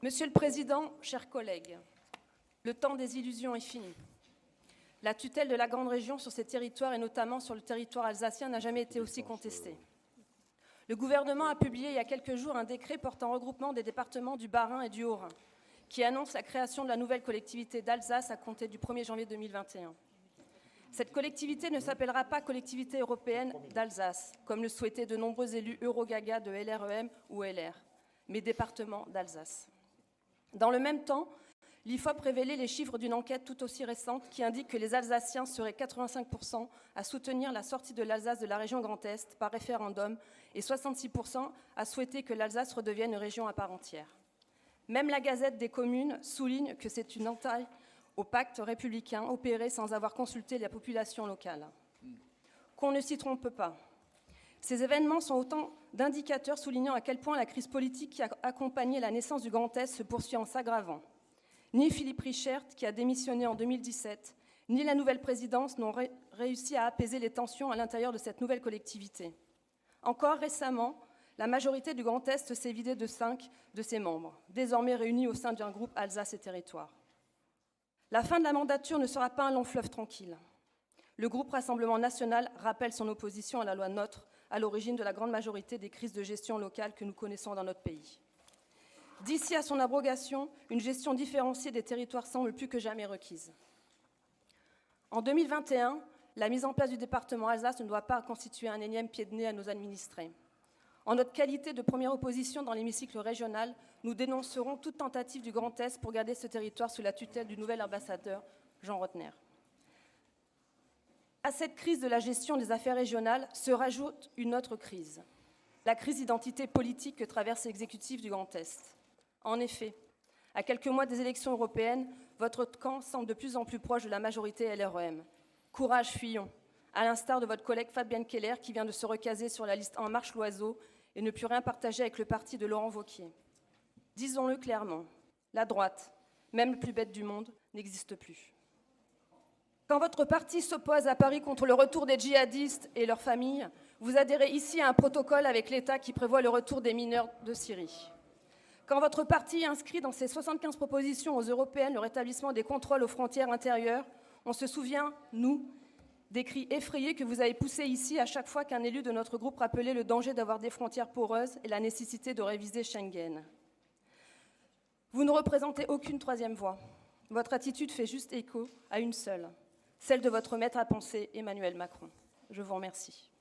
Monsieur le Président, chers collègues, le temps des illusions est fini. La tutelle de la grande région sur ces territoires, et notamment sur le territoire alsacien, n'a jamais été aussi contestée. Le gouvernement a publié il y a quelques jours un décret portant regroupement des départements du Bas-Rhin et du Haut-Rhin, qui annonce la création de la nouvelle collectivité d'Alsace à compter du 1er janvier 2021. Cette collectivité ne s'appellera pas collectivité européenne d'Alsace, comme le souhaitaient de nombreux élus Eurogaga de LREM ou LR, mais département d'Alsace. Dans le même temps, l'IFOP révélait les chiffres d'une enquête tout aussi récente qui indique que les Alsaciens seraient 85% à soutenir la sortie de l'Alsace de la région Grand Est par référendum et 66% à souhaiter que l'Alsace redevienne une région à part entière. Même la Gazette des communes souligne que c'est une entaille au pacte républicain opéré sans avoir consulté la population locale. Qu'on ne s'y trompe pas. Ces événements sont autant d'indicateurs soulignant à quel point la crise politique qui a accompagné la naissance du Grand Est se poursuit en s'aggravant. Ni Philippe Richert, qui a démissionné en 2017, ni la nouvelle présidence n'ont réussi à apaiser les tensions à l'intérieur de cette nouvelle collectivité. Encore récemment, la majorité du Grand Est s'est vidée de 5 de ses membres, désormais réunis au sein d'un groupe Alsace et Territoires. La fin de la mandature ne sera pas un long fleuve tranquille. Le groupe Rassemblement national rappelle son opposition à la loi NOTRe, à l'origine de la grande majorité des crises de gestion locale que nous connaissons dans notre pays. D'ici à son abrogation, une gestion différenciée des territoires semble plus que jamais requise. En 2021, la mise en place du département Alsace ne doit pas constituer un énième pied de nez à nos administrés. En notre qualité de première opposition dans l'hémicycle régional, nous dénoncerons toute tentative du Grand Est pour garder ce territoire sous la tutelle du nouvel ambassadeur, Jean Rottner. À cette crise de la gestion des affaires régionales se rajoute une autre crise, la crise d'identité politique que traverse l'exécutif du Grand Est. En effet, à quelques mois des élections européennes, votre camp semble de plus en plus proche de la majorité LREM. Courage, fuyons, à l'instar de votre collègue Fabienne Keller qui vient de se recaser sur la liste En Marche l'Oiseau et ne put rien partager avec le parti de Laurent Wauquiez. Disons-le clairement, la droite, même le plus bête du monde, n'existe plus. Quand votre parti s'oppose à Paris contre le retour des djihadistes et leurs familles, vous adhérez ici à un protocole avec l'État qui prévoit le retour des mineurs de Syrie. Quand votre parti inscrit dans ses 75 propositions aux européennes le rétablissement des contrôles aux frontières intérieures, on se souvient, nous, des cris effrayés que vous avez poussés ici à chaque fois qu'un élu de notre groupe rappelait le danger d'avoir des frontières poreuses et la nécessité de réviser Schengen. Vous ne représentez aucune troisième voie. Votre attitude fait juste écho à une seule, celle de votre maître à penser, Emmanuel Macron. Je vous remercie.